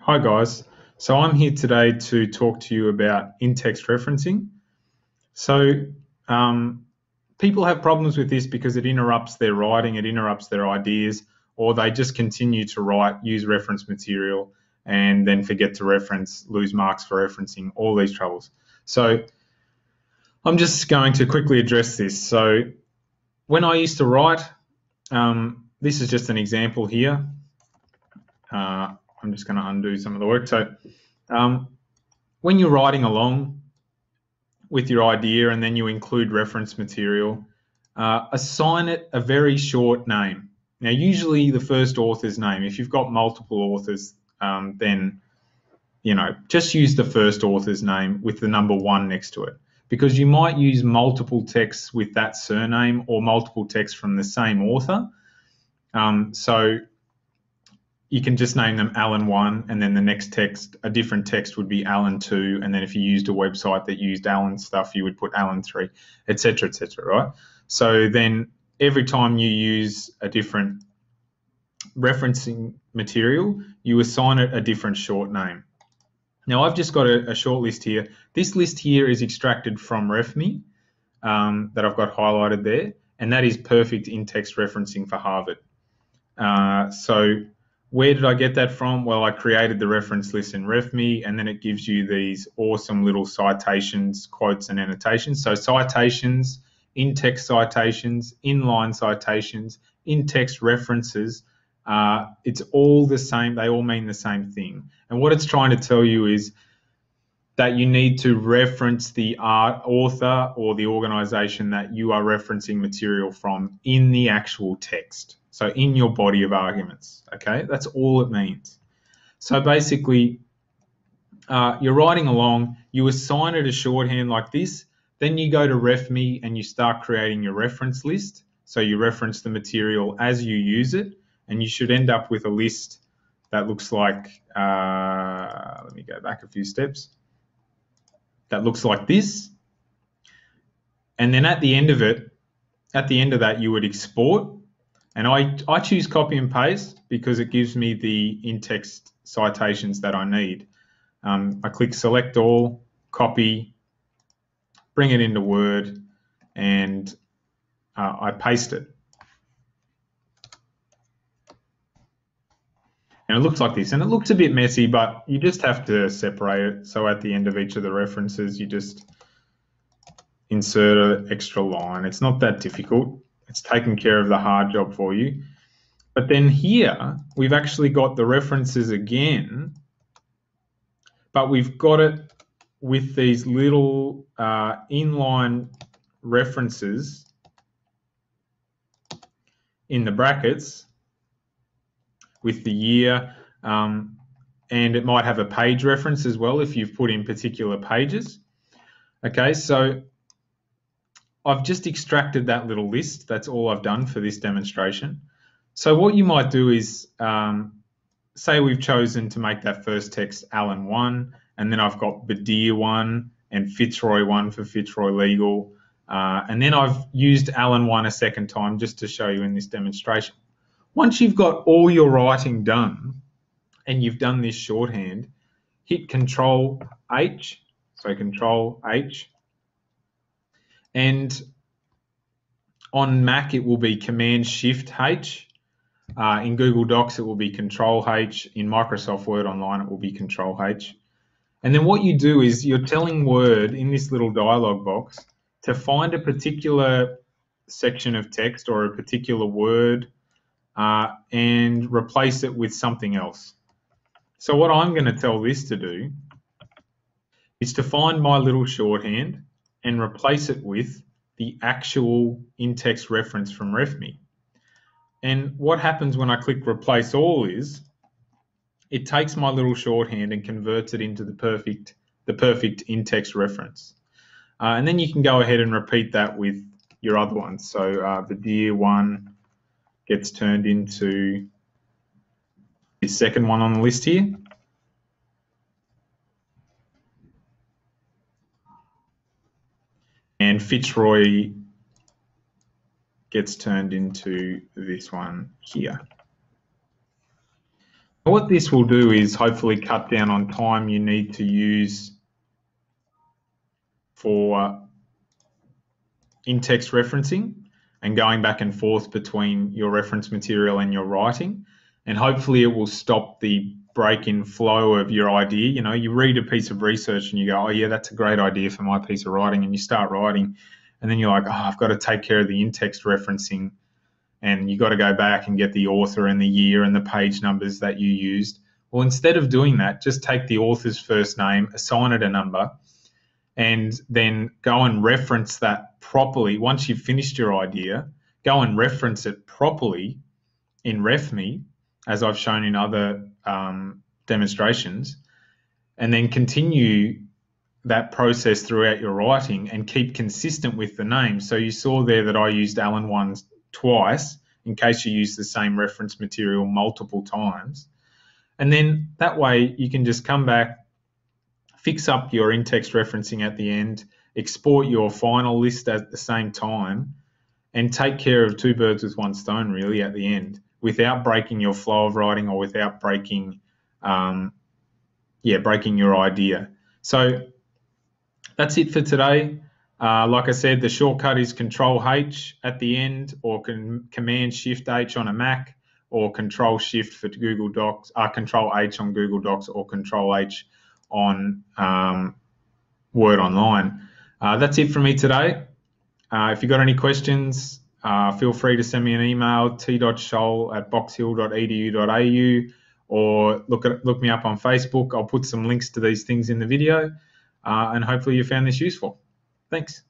Hi guys, so I'm here today to talk to you about in-text referencing. So people have problems with this because it interrupts their writing, it interrupts their ideas, or they just continue to write, use reference material, and then forget to reference, lose marks for referencing, all these troubles. So I'm just going to quickly address this. So when I used to write, this is just an example here. I'm just going to undo some of the work. So when you're writing along with your idea and then you include reference material, assign it a very short name. Now, usually the first author's name. If you've got multiple authors, then just use the first author's name with the number 1 next to it, because you might use multiple texts with that surname or multiple texts from the same author. So you can just name them Alan 1, and then the next text, a different text would be Alan 2, and then if you used a website that used Alan stuff, you would put Alan 3, etc., right? So then every time you use a different referencing material, you assign it a different short name. Now I've just got a short list here. This list here is extracted from RefMe that I've got highlighted there, and that is perfect in-text referencing for Harvard. So where did I get that from? Well, I created the reference list in RefMe, and then it gives you these awesome little citations, quotes, and annotations. So citations, in-text citations, inline citations, in-text references, it's all the same. They all mean the same thing. And what it's trying to tell you is that you need to reference the author or the organization that you are referencing material from in the actual text. So in your body of arguments, okay? That's all it means. So basically, you're writing along, you assign it a shorthand like this, then you go to RefMe and you start creating your reference list. So you reference the material as you use it, and you should end up with a list that looks like, let me go back a few steps. That looks like this. And then at the end of that, you would export. And I choose copy and paste because it gives me the in-text citations that I need. I click select all, copy, bring it into Word, and I paste it. And it looks like this. And it looks a bit messy, but you just have to separate it. So at the end of each of the references, you just insert an extra line. It's not that difficult. It's taking care of the hard job for you. But then here, we've actually got the references again, but we've got it with these little inline references in the brackets with the year, and it might have a page reference as well if you've put in particular pages. Okay, so I've just extracted that little list. That's all I've done for this demonstration. So what you might do is, say we've chosen to make that first text Alan 1, and then I've got Badir 1 and Fitzroy 1 for Fitzroy Legal, and then I've used Alan 1 a second time just to show you in this demonstration. Once you've got all your writing done and you've done this shorthand, hit Ctrl H, so Ctrl H, and on Mac it will be Command Shift H. In Google Docs it will be Control H. In Microsoft Word Online it will be Control H. And then what you do is you're telling Word in this little dialog box to find a particular section of text or a particular word and replace it with something else. So what I'm going to tell this to do is to find my little shorthand and replace it with the actual in-text reference from RefMe. And what happens when I click replace all is it takes my little shorthand and converts it into the perfect in-text reference. And then you can go ahead and repeat that with your other ones. So the Badir 1 gets turned into the second one on the list here. And Fitzroy gets turned into this one here. What this will do is hopefully cut down on time you need to use for in-text referencing and going back and forth between your reference material and your writing. And hopefully it will stop the break in flow of your idea. You know, you read a piece of research and you go, oh yeah, that's a great idea for my piece of writing. And you start writing and then you're like, oh, I've got to take care of the in-text referencing. And you got to go back and get the author and the year and the page numbers that you used. Well, instead of doing that, just take the author's first name, assign it a number, and then go and reference that properly. Once you've finished your idea, go and reference it properly in RefMe, as I've shown in other demonstrations, and then continue that process throughout your writing and keep consistent with the name. So you saw there that I used Alan one twice in case you use the same reference material multiple times. And then that way you can just come back, fix up your in-text referencing at the end, export your final list at the same time, and take care of two birds with one stone really at the end without breaking your flow of writing or without breaking your idea. So that's it for today. Like I said, the shortcut is Ctrl-H at the end, or Command-Shift-H on a Mac, or Control-Shift for Google Docs, Control-H on Google Docs, or Control-H on Word Online. That's it from me today. If you've got any questions, feel free to send me an email, t.scholl@boxhill.edu.au, or look me up on Facebook. I'll put some links to these things in the video, and hopefully you found this useful. Thanks.